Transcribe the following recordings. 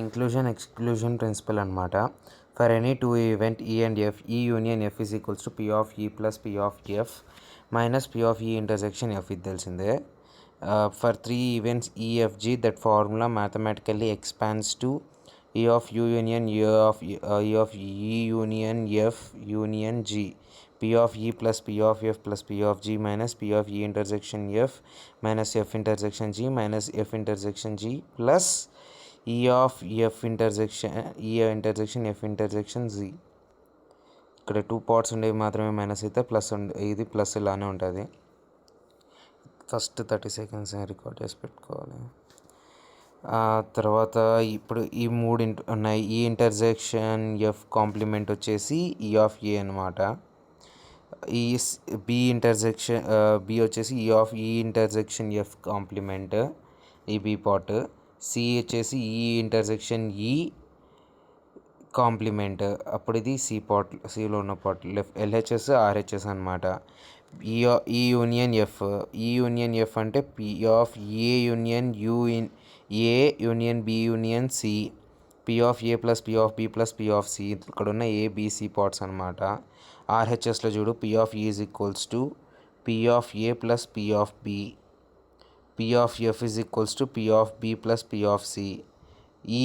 Inclusion exclusion principle అనమాట. For any two event E and F, E union F is equals to P of E plus P of F minus P of E intersection F, ఇది తెలిసిందే. For three events E F G, that formula mathematically expands to E of U union E of E union F union G, P of E plus P of F plus P of G minus P of E intersection F minus F intersection G minus F intersection G plus E of F intersection F intersection G. ఇక్కడ two parts ఉండేవి మాత్రమే minus అయితే plus ఇది plus ఇలానే ఉంటుంది. First 30 seconds record చేసి పెట్టుకోవాలి. తర్వాత ఇప్పుడు ఈ మూడు ఉన్నాయి. ఈ ఇంటర్సెక్షన్ ఎఫ్ కాంప్లిమెంట్ వచ్చేసి ఈ ఆఫ్ ఏ అనమాట. ఈ బి ఇంటర్సెక్షన్ బి వచ్చేసి ఈ of E intersection F complement, ఈ బి పార్ట్. సి వచ్చేసి ఈ ఇంటర్సెక్షన్ ఈ కాంప్లిమెంట్, అప్పుడు ఇది సి పార్ట్, సిలో ఉన్న పార్ట్. ఎల్హెచ్ఎస్ ఆర్హెచ్ఎస్ అనమాట. E union F, E union F అంటే P of A union A union B union C, P of A plus P of B plus P of C, ఇక్కడ ఉన్న ABC parts అనమాట. ఆర్హెచ్ఎస్లో చూడు, P of E is equals to P of A plus P of B, P of F is equals to P of B plus P of C. ఈ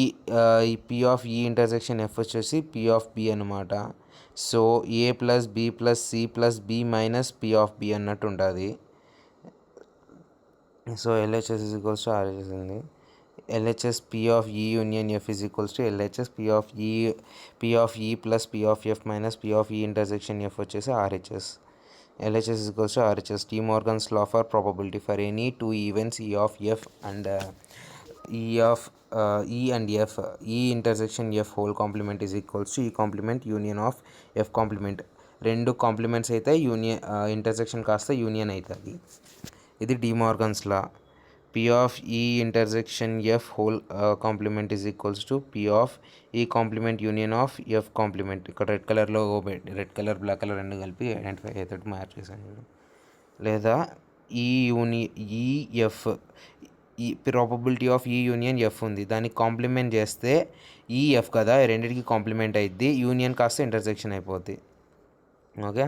P of E intersection F వచ్చేసి P of B అనమాట. So A plus B plus C plus B minus P of B అన్నట్టు ఉంటుంది. So LHS is equals to RHS ఉంది. LHS P of E union F is equals to LHS P of E plus P of F minus P of E intersection F వచ్చేసి RHS. LHS is equals to RHS. De Morgan's law for probability for any two events E of F and E of E and F, E intersection F whole complement is equals to E complement union of F complement. రెండు complements అయితే union intersection కాస్త union అవుతుంది. ఇది De Morgan's law. P of E intersection F whole complement is equals to P of E complement union of F complement. ఇక్కడ red కలర్లో red colour black colour రెండు కలిపి identify అయ్యేటట్టు mark చేశాను. లేదా EF, E probability of E union F ఉంది, దానికి complement చేస్తే ఈఎఫ్ కదా, రెండింటికి కాంప్లిమెంట్ అయింది, యూనియన్ కాస్త ఇంటర్సెక్షన్ అయిపోద్ది. ఓకే,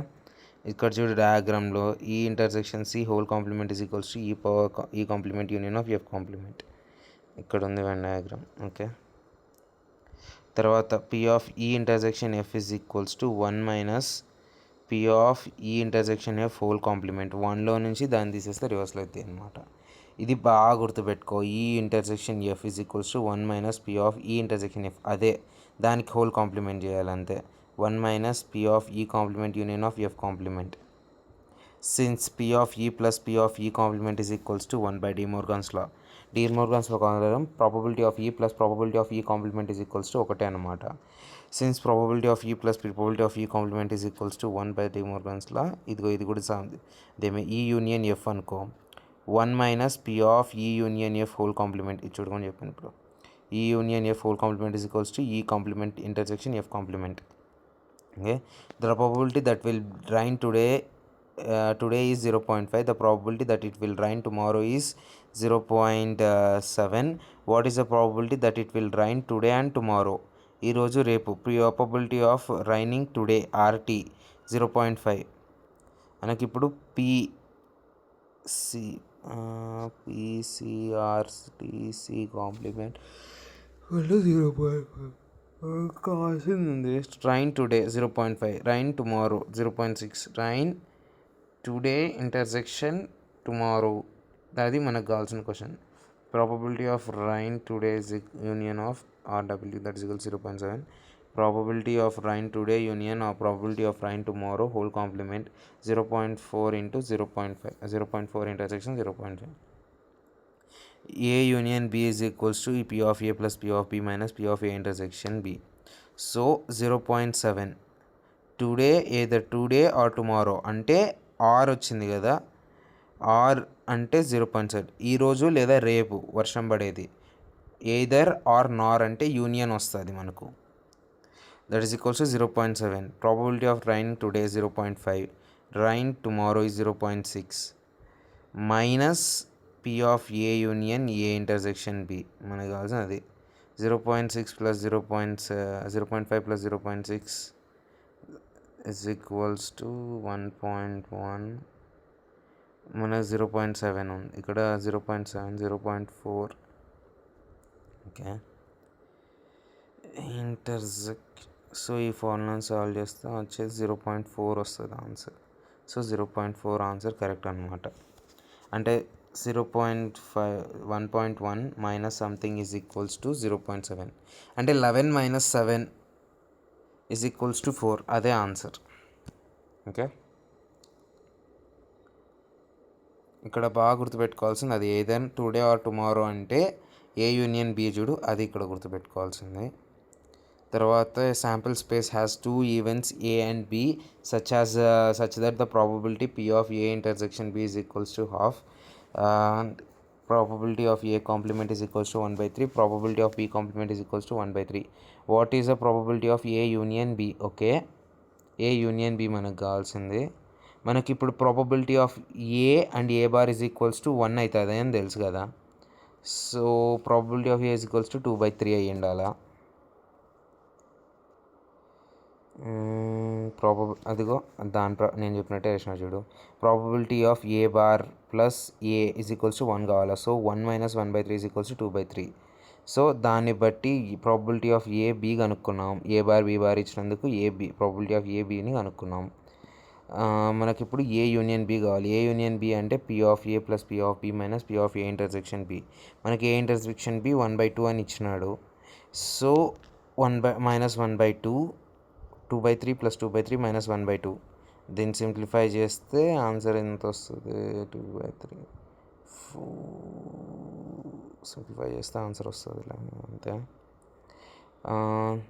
ఇక్కడ చూడు డయాగ్రామ్లో E intersection C whole complement is equals to E complement union of F complement. ఇక్కడ ఉంది వన్ డయాగ్రామ్. ఓకే, తర్వాత P of E intersection F is equals to 1 minus P of E intersection F whole complement. 1లో నుంచి దాన్ని తీసేస్తే రివర్స్లో అవుతాయి అనమాట. ఇది బాగా గుర్తుపెట్టుకో. ఈ intersection F is equals to 1 minus P of E intersection F, అదే దానికి whole complement చేయాలంతే. 1 minus P of E complement union of F complement. Since P of E plus P of E complement is equals to 1 by De Morgan's law. De Morgan's law ప్రకారం probability of E plus probability of E complement is equals to ఒకటే అనమాట. Since probability of E plus probability of E complement is equals to 1 by De Morgan's law, ఇది కూడా దేమే E union F అనుకో. 1 minus P of E union F whole complement, ఇది చూడమని చెప్పాను ఇప్పుడు. E union F whole complement is equals to E complement intersection F complement. Okay, the probability that will rain today is 0.5. The probability that it will rain tomorrow is 0.7. What is the probability that it will rain today and tomorrow? ఈ రోజు రేపు probability of raining today RT 0.5. మనకి ఇప్పుడు PCRTC complement 0.5 కావాల్సింది. Rain today 0.5, rain tomorrow 0.6, rain today intersection tomorrow, అది మనకు కావాల్సిన question. Probability of rain today union of RW that is equals 0.7. Probability of rain today union or probability of rain tomorrow whole complement 0.4 into 0.5, 0.4 intersection 0.5. A union B is equals to P of A plus P of B minus P of A intersection B. So 0.7 today, either today or tomorrow అంటే are వచ్చింది కదా, are అంటే 0.7 ఈరోజు లేదా రేపు వర్షం పడేది. Either are నార్ అంటే యూనియన్ వస్తుంది మనకు. That is equals to 0.7. Probability of rain today 0.5, rain tomorrow is 0.6 minus P of A union A intersection B, మనకు కావాల్సిన అది 0.6 plus 0.5 plus 0.6 is equals to 1.1. మనకు 0.7 ఉంది, ఇక్కడ 0.7, 0.4. ఓకే, సో ఈ ఫార్ములాని సాల్వ్ చేస్తే వచ్చేసి 0.4 వస్తుంది ఆన్సర్. సో 0.4 ఆన్సర్ కరెక్ట్ అనమాట. అంటే 0.5 1.1 minus something is equals to 0.7. అంటే 11 మైనస్ 7 ఈజ్ ఈక్వల్స్ టు 4. అదే ఆన్సర్. ఓకే, ఇక్కడ బాగా గుర్తుపెట్టుకోవాల్సింది అది ఏదైనా టుడే ఆర్ టుమారో అంటే ఏ యూనియన్ బి చూడు, అది ఇక్కడ గుర్తుపెట్టుకోవాల్సింది. తర్వాత sample space has 2 events A and B such that the probability P of A intersection B is equals to half. Probability of A complement is equals to 1/3. Probability of B complement is equals to 1/3. What is the probability of A union B? Okay, A union B మనకు కావాల్సింది. మనకి ఇప్పుడు probability of A and A bar is equals to 1 అవుతుంది అని తెలుసు కదా. So probability of A is equals to 2/3 అయ్యి ఉండాలా. అదిగో నేను చెప్పినట్టే వేసిన చూడు. Probability of A bar plus A is equals to 1 కావాలా. So 1 minus 1/3 is equals to 2/3. So దాన్ని బట్టి ప్రాబబిలిటీ ఆఫ్ ఏ బి కనుక్కున్నాం. ఏ బార్ బి బార్ ఇచ్చినందుకు A B probability of A బిని కనుక్కున్నాం. మనకి ఇప్పుడు ఏ యూనియన్ బి కావాలి. ఏ యూనియన్ బి అంటే P of A plus P of B minus P of A intersection B. మనకి A intersection B 1/2 అని ఇచ్చినాడు. So 1/2 2/3 plus 2/3 minus 1/2. దీన్ని సింప్లిఫై చేస్తే ఆన్సర్ ఎంత వస్తుంది? 2/3 సింప్లిఫై చేస్తే ఆన్సర్ వస్తుంది అంతే.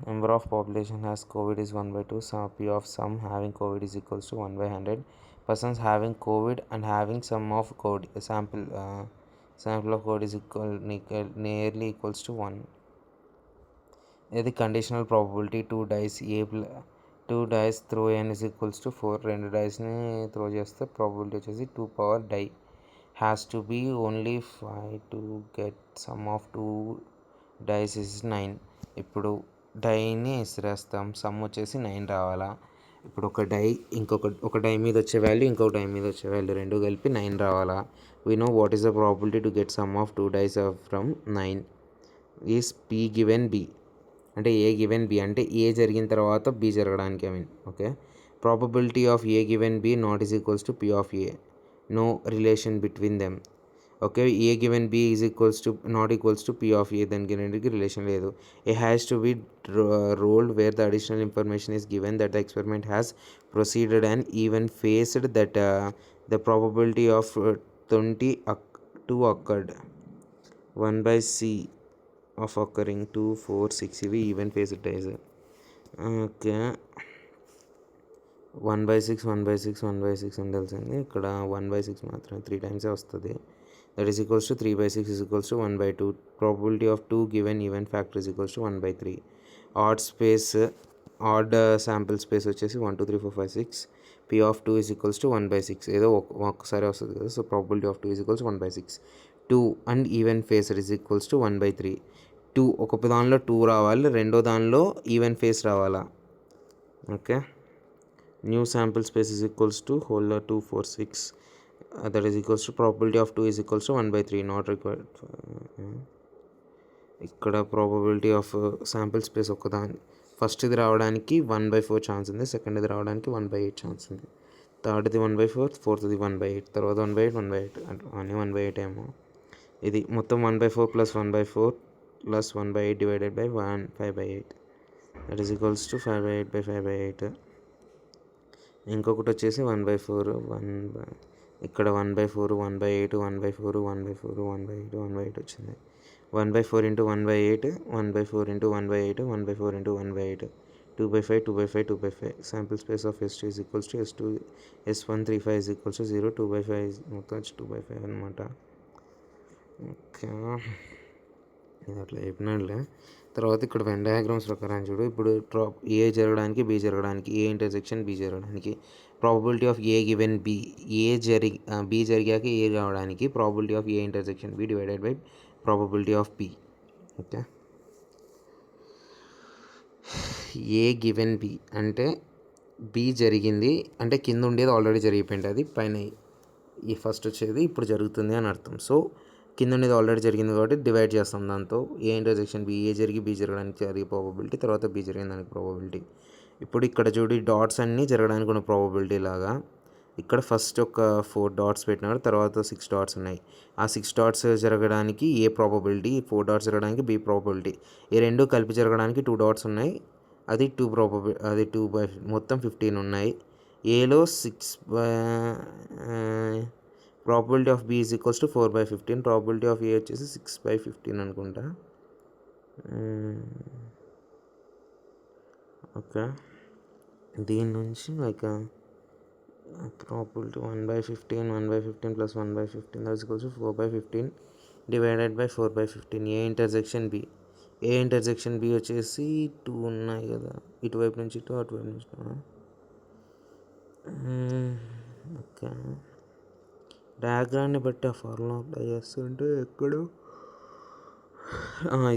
Number of population has COVID is 1/2. P of some having COVID is equals to 1/100. Persons having COVID and having some of COVID sample of COVID is nearly equals to 1. ఇది conditional probability. 2 dice throw n is equals to 4. 2 డైస్ని throw చేస్తే probability వచ్చేసి 2 power die has to be only 5 to get sum of 2 dice is 9. ఇప్పుడు డైని ఇసిరేస్తాం, some వచ్చేసి 9 రావాలా. ఇప్పుడు ఒక die మీద వచ్చే వాల్యూ ఇంకొక డై మీద వచ్చే వాల్యూ రెండు కలిపి 9 రావాలా. We know what is the probability to get sum of 2 dice from 9 is P given B. అంటే ఏ గివెన్ బి అంటే ఏ జరిగిన తర్వాత బి జరగడానికి okay. Probability of A given B not is equals to P of A. No relation between them. Okay, A given B is equals to not equals to P of A, దానికి రెండుకి relation లేదు. A has to be rolled where the additional information is given that the experiment has proceeded and even faced that the probability of 22 occurred 1/c of occurring 2, 4, 6 ఇవి even faced dice. Okay, 1/6 1/6 1/6 అని తెలిసింది. ఇక్కడ 1/6 మాత్రమే 3 టైమ్సే వస్తుంది. That is equals to 3/6 is equals to 1/2. Probability of 2 given even factor is equals to 1/3. Odd sample space వచ్చేసి 1 2 3 4 5 6. P of 2 is equals to 1/6. ఏదో ఒక్కసారి వస్తుంది కదా. So probability of 2 is equals 1/6. 2 and even faced is equals to 1/3. 2 ఒక దానిలో 2 రావాలి, రెండో దానిలో ఈవెన్ ఫేస్ రావాలా. Okay, new sample space is equals to whole 2 4 6. That is equals to probability of 2 is equals to 1/3 not required. ఇక్కడ probability of sample space ఒకదాని first ఇది రావడానికి 1/4 ఛాన్స్ ఉంది, సెకండ్ ఇది రావడానికి 1/8 ఛాన్స్ ఉంది, థర్డ్ది 1/4, ఫోర్త్ది 1/8, తర్వాత 1/8 1/8 అన్నీ 1/8 ఏమో. ఇది మొత్తం 1/4 plus 1/4 plus 1/8 divided by 5/8. That is equals to 5/8/5/8. ఇంకొకటి వచ్చేసి 1/4 ఇక్కడ 1/4 1/8 1/4 1/4 1/8 1/8 వచ్చింది. 1/4 into 1/8 1/4 into 1/8 1/4 into 1/8 2/5 2/5 2/5. Sample space of S2 is equals to S135 is equals to 0. 2/5 మొత్తం 2/5 అనమాట. ఓకే, ఇది అట్లా చెప్పినట్లే. తర్వాత ఇక్కడ వెన్ డయాగ్రామ్స్ ప్రకారం చూడు. ఇప్పుడు ఏ జరగడానికి బి జరగడానికి, ఏ ఇంటర్సెక్షన్ బి జరగడానికి probability of A given B, B జరిగాక ఏ రావడానికి probability of A intersection B divided by probability of B. Okay, A given B అంటే బి జరిగింది అంటే కింద ఉండేది ఆల్రెడీ జరిగిపోయింది, అది పైన ఈ ఫస్ట్ వచ్చేది ఇప్పుడు జరుగుతుంది అని అర్థం. సో కింద ఉండేది ఆల్రెడీ జరిగింది కాబట్టి డివైడ్ చేస్తాం దాంతో. ఏ ఇంటర్సెక్షన్ బి, ఏ జరిగి బి జరగడానికి జరిగే ప్రాబబిలిటీ, తర్వాత బి జరిగిన దానికి ప్రాబబిలిటీ. ఇప్పుడు ఇక్కడ చూడు డాట్స్ అన్నీ జరగడానికి ఉన్న ప్రాబబిలిటీ లాగా ఇక్కడ ఫస్ట్ ఒక 4 డాట్స్ పెట్టినాడు, తర్వాత 6 డాట్స్ ఉన్నాయి. ఆ 6 డాట్స్ జరగడానికి ఏ ప్రాబబిలిటీ, 4 డాట్స్ జరగడానికి బి ప్రాబబిలిటీ. ఈ రెండు కలిపి జరగడానికి 2 డాట్స్ ఉన్నాయి, అది 2 ప్రాబబిలిటీ, అది 2 మొత్తం 15 ఉన్నాయి. ఏలో 6 probability of B is equals to 4/15, probability of A వచ్చేసి 6/15 అనుకుంటా. ఓకే, దీని నుంచి like probability 1/15 plus 1/15 that is equals to 4/15 divided by 4/15. A intersection B, A intersection B వచ్చేసి 2 ఉన్నాయి కదా, ఇటువైపు నుంచి 2, అటువైపు నుంచి 2. ఓకే, డయాగ్రామ్ని బట్టి ఆ ఫార్ములా అప్లై చేస్తుంటే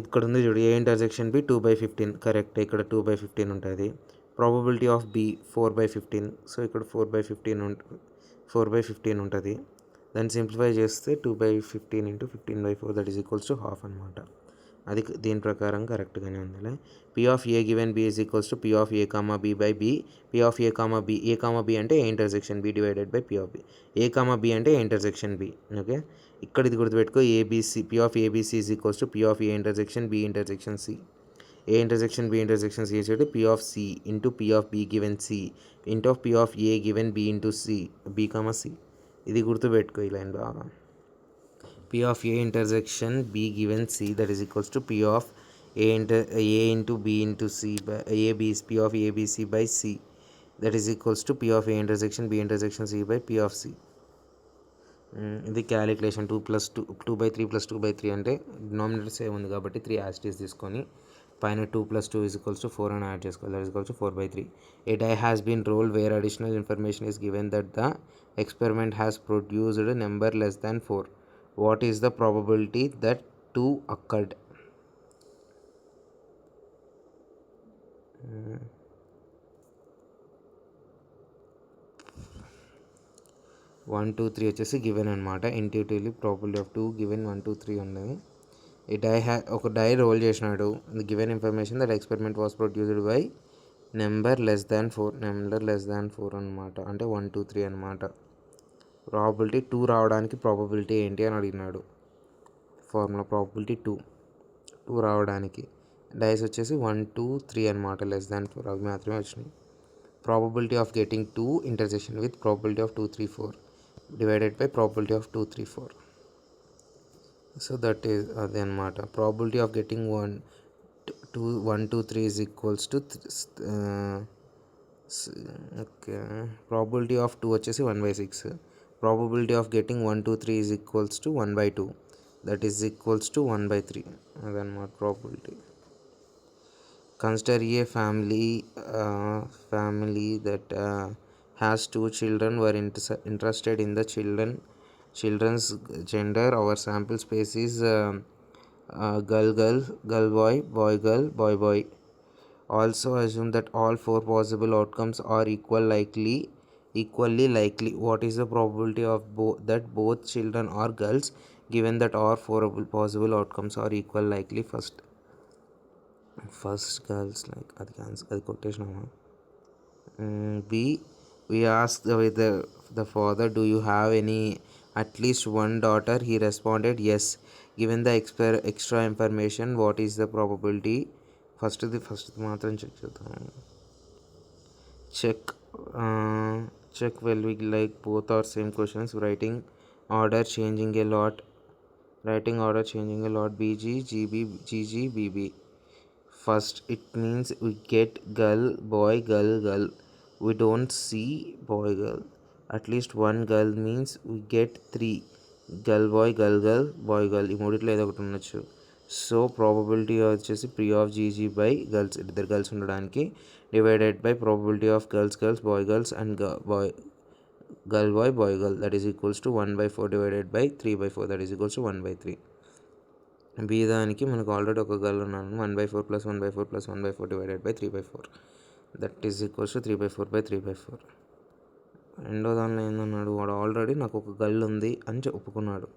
ఇక్కడ ఉంది చూడు, ఏ ఇంటర్సెక్షన్ బి 2/15 కరెక్ట్, ఇక్కడ 2/15 ఉంటుంది. ప్రాబబిలిటీ ఆఫ్ బి 4/15, సో ఇక్కడ 4/15 ఉంటుంది. దాన్ని సింప్లిఫై చేస్తే 2/15 × 15/4 that is equals to half అనమాట. అది దీని ప్రకారం కరెక్ట్గానే ఉందిలే. P of A given B is equals to P of A comma B by B. P of A comma B అంటే A intersection B divided by P of B. A comma B అంటే A intersection B. Okay, ఇక్కడ ఇది గుర్తుపెట్టుకో, ABC, P of ABC is equals to P of A intersection B intersection C. A intersection B intersection C వచ్చేది P of C into P of B given C into P of A given B into C, B comma C. ఇది గుర్తుపెట్టుకో ఈ line బాగా. P of A intersection B given C that is equals to P of A into B into C by AB, P of ABC by C that is equals to P of A intersection B intersection C by P of C. ఇది calculation. 2/3 + 2/3 అంటే denominator same ఉంది కాబట్టి 3 యాస్టీస్ తీసుకొని పైన 2 + 2 is equals to 4 అని add చేసుకోవాలి. That is equals to 4/3. A die has been rolled where additional information is given that the experiment has produced a number less than 4. What is the probability that 2 occurred? 1 2 3 వచ్చేసి given అనమాట. Intuitively probability of 2 given 1 2 3 ఉన్నది. ఈ ఒక die role చేసినాడు. Given information that experiment was produced by number less than 4 అనమాట, అంటే 1 2 3 అనమాట. Probability 2 రావడానికి ప్రాబబిలిటీ ఏంటి అని అడిగినాడు. ఫార్ములా ప్రాబబిలిటీ 2 రావడానికి డైస్ వచ్చేసి 1 2 3 అనమాట, లెస్ దాన్ 4 అవి మాత్రమే వచ్చినాయి. Probability of getting 2 intersection with probability of 2 3 4 divided by probability of 2 3 4. So that is అదే అనమాట. Probability of getting 1 2 3 is equals to okay, probability of 2 వచ్చేసి 1/6. Probability of getting 1 2 3 is equals to 1/2 that is equals to 1/3. అదనమాట probability. Consider A family that has 2 children were interested in the children's gender. Our sample space is girl boy, boy girl, boy boy. Also assume that all 4 possible outcomes are equally likely. What is the probability of that both children are girls given that all 4 possible outcomes are equal likely? First girls, like అది కొట్టేసినామా. We asked the father, do you have at least one daughter? He responded yes. Given the extra information, what is the probability? First మాత్రం check చేద్దాం. Check will be like both are same questions. Writing order changing a lot. BG GB GG BB. First it means we get girl boy girl girl. We don't see boy girl. At least one girl means we get 3 girl boy boy girl. ఈ మూడిట్లో ఏదో ఒకటి ఉండొచ్చు. So probability వచ్చేసి P of GG by girls, ఇద్దరు girls ఉండడానికి, divided by probability of girls boy girls and girl boy girl that is equals to 1/4 divided by 3/4 that is equals to 1/3. B దానికి మనకు ఆల్రెడీ ఒక గల్ ఉన్నాను 1/4 + 1/4 + 1/4 divided by 3/4 that is equals to 3/4/3/4. రెండో దానిలో ఏందన్నాడు, వాడు ఆల్రెడీ నాకు ఒక గల్ ఉంది అని ఒప్పుకున్నాడు.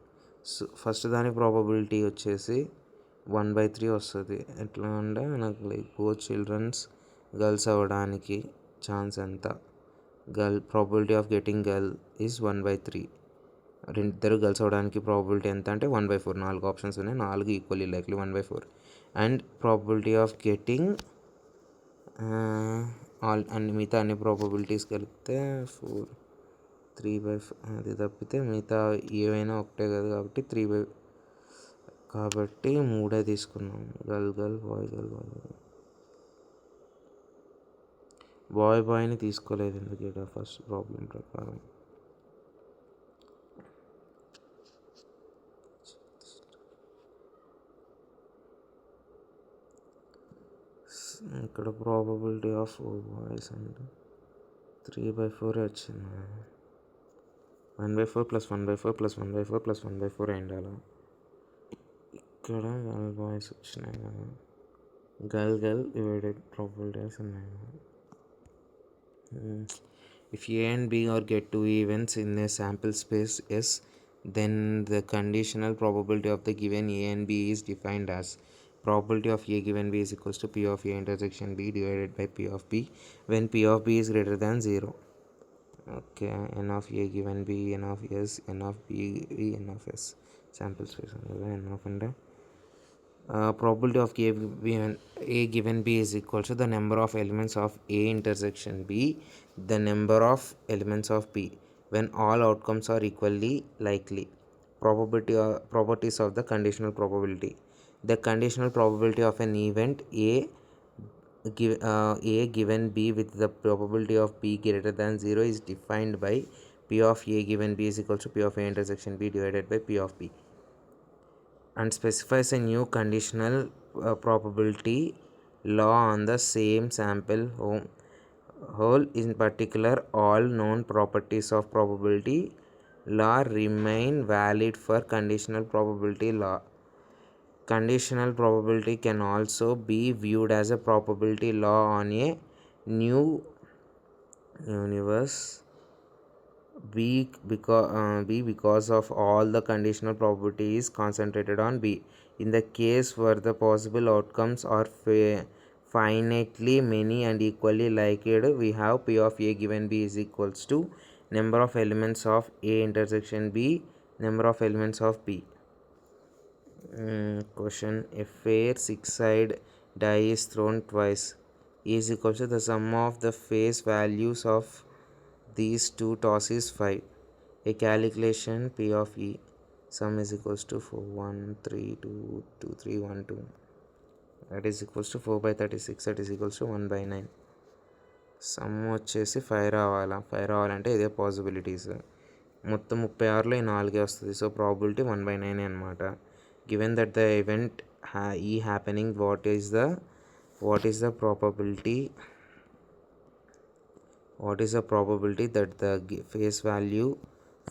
సో ఫస్ట్ దాని ప్రాబబిలిటీ వచ్చేసి 1/3 వస్తుంది. ఎట్లా అంటే నాకు లైక్ బోత్ చిల్డ్రన్స్ గర్ల్స్ అవ్వడానికి ఛాన్స్ ఎంత, probability of getting girl is 1/3. ఇద్దరు గర్ల్స్ అవ్వడానికి ప్రాబబిలిటీ ఎంత అంటే 1/4. 4 ఆప్షన్స్ ఉన్నాయి, 4 equally likely 1/4. And probability of getting మిగతా అన్ని ప్రాబబిలిటీస్ కలిపితే 4 3/4. అది తప్పితే మిగతా ఏవైనా ఒకటే కదా, కాబట్టి 3/, కాబట్టి 3 తీసుకున్నాం. గర్ల్ గర్ల్ బాయ్ గర్ల్ బాయ్ని తీసుకోలేదు ఎందుకంటే ఫస్ట్ ప్రాబ్లం ప్రకారం. ఇక్కడ ప్రాబబిలిటీ ఆఫ్ 4 బాయ్స్ అంటే 3/4 వచ్చింది. 1/4 + 1/4 + 1/4 + 1/4 అయిండాలి. ఇక్కడ గర్ల్ బాయ్స్ వచ్చినాయి కదా, గర్ల్ డివైడెడ్ ప్రాబబిలిటీస్ ఉన్నాయి. If A and B are get two events in a sample space S, then the conditional probability of the given A and B is defined as probability of A given B is equals to P of A intersection B divided by P of B when P of B is greater than 0. Okay, N of A given B, N of S, N of B, N of S. Sample space N of and probability of A given B is equal to the number of elements of A intersection B, the number of elements of B when all outcomes are equally likely. Properties of the conditional probability. The conditional probability of an event A given B with the probability of B greater than 0 is defined by P of A given B is equal to P of A intersection B divided by P of B, and specifies a new conditional probability law on the same sample whole. In particular, all known properties of probability law remain valid for conditional probability law. Conditional probability can also be viewed as a probability law on a new universe because of all the conditional probability is concentrated on B. In the case where the possible outcomes are finitely many and equally likely, we have P of A given B is equals to number of elements of A intersection B, number of elements of B. Question: if a 6-sided die is thrown twice is equal to the sum of the face values of these two tosses 5. A calculation P of E sum is equals to 4 1 3 2 2 3 1 2, that is equals to 4/36, that is equals to 1/9. Some వచ్చేసి 5 రావాలా. 5 రావాలంటే ఇదే possibilities. మొత్తం 36లో ఈ 4 వస్తుంది. So probability 1/9 అనమాట. Given that the event ఈ happening, what is the probability that the face value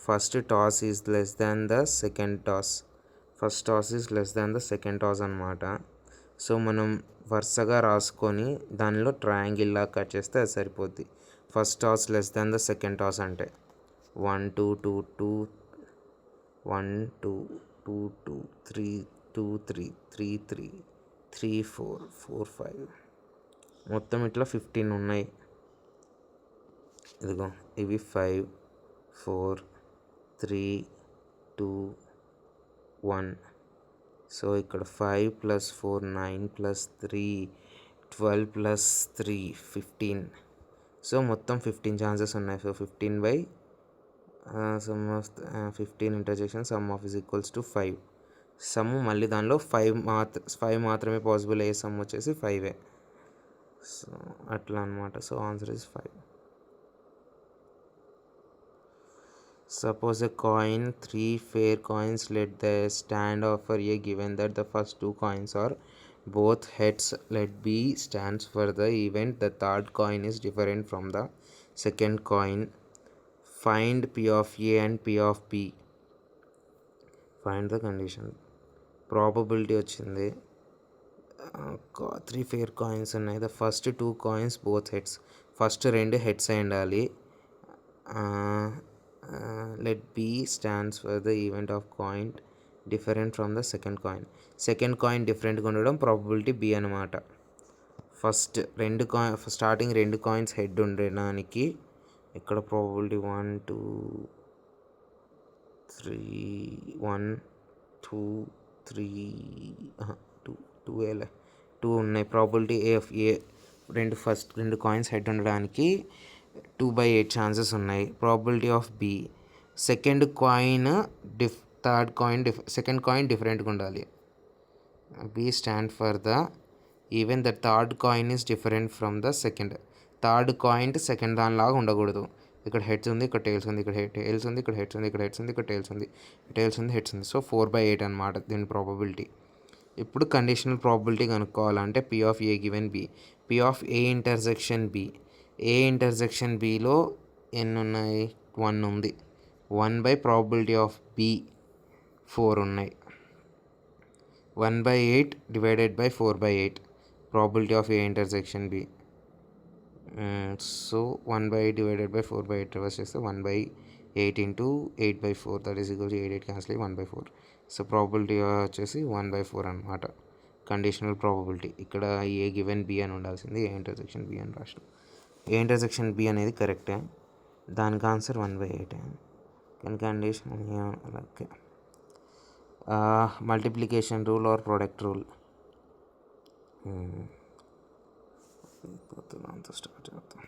first toss is less than the second toss. First toss is less than the second toss అనమాట. So మనం వరుసగా రాసుకొని దానిలో ట్రయాంగిల్లా cut చేస్తే అది సరిపోద్ది. First toss less than the second toss అంటే 1 2 2 2 1 2 2 2 3 2 3 3 3 3 4 4 5 మొత్తం ఇట్లా 15 ఉన్నాయి. ఇదిగో ఇవి 5 4 3 2 1. సో ఇక్కడ 5 + 4 9 + 3 12 + 3 15. సో మొత్తం 15 ఛాన్సెస్ ఉన్నాయి. So 15 interjection some of is equals to 5. Some మళ్ళీ దానిలో 5 మాత్రమే పాసిబుల్ అయ్యే సమ్ వచ్చేసి 5. సో అట్లా అనమాట. So answer is 5. Suppose a coin, 3 fair coins, let the stand offer A given that the first 2 coins are both heads. Let B stands for the event the third coin is different from the second coin. Find P of A and P of B. Find the condition. Probability వచ్చింది. 3 fair coins ఉన్నాయి. The first 2 coins both heads. First 2 heads అయి ఉండాలి. Let B stands for the event of coin different from the second coin. Second coin డిఫరెంట్గా ఉండడం probability B అనమాట. Starting 2 coins head ఉండడానికి ఇక్కడ probability 1 2 3 1 2 3 2 ఉన్నాయి. Probability A first 2 coins head ఉండడానికి 2/8 chances ఉన్నాయి. Probability of B second coin second coin డిఫరెంట్గా ఉండాలి. B stand for the event the third coin is different from the second. Third coin second దానిలాగా ఉండకూడదు. ఇక్కడ హెడ్స్ ఉంది, ఇక్కడ టైల్స్ ఉంది, ఇక్కడ టైల్స్ ఉంది, ఇక్కడ హెడ్స్ ఉంది, ఇక్కడ హెడ్స్ ఉంది, ఇక్కడ టైల్స్ ఉంది, టైల్స్ ఉంది, హెడ్స్ ఉంది. సో 4/8 అనమాట దీని ప్రాబబిలిటీ. ఇప్పుడు కండిషనల్ ప్రాబబిలిటీ కనుక్కోవాలంటే P of A given B. P of A intersection B. A intersection బిలో ఎన్ని ఉన్నాయి? 1 ఉంది. 1 ప్రాబబిలిటీ ఆఫ్ బి 4 ఉన్నాయి. 1/8 divided by 4/8 probability of A intersection B. So 1/8 divided by 4/8 reverse చేస్తే 1/8 into 8/4 that is equal to 8 cancel 1/4. So probability వచ్చేసి 1/4 అనమాట. Conditional probability ఇక్కడ ఏ given B అని ఉండాల్సింది ఏ ఇంటర్సెక్షన్ బి అని రాష్ట్రం. ఏ ఇంటర్సెక్షన్ బి అనేది కరెక్టే, దానికి ఆన్సర్ 1/8. కానీ condition okay. Multiplication rule or product rule. Start చేద్దాం.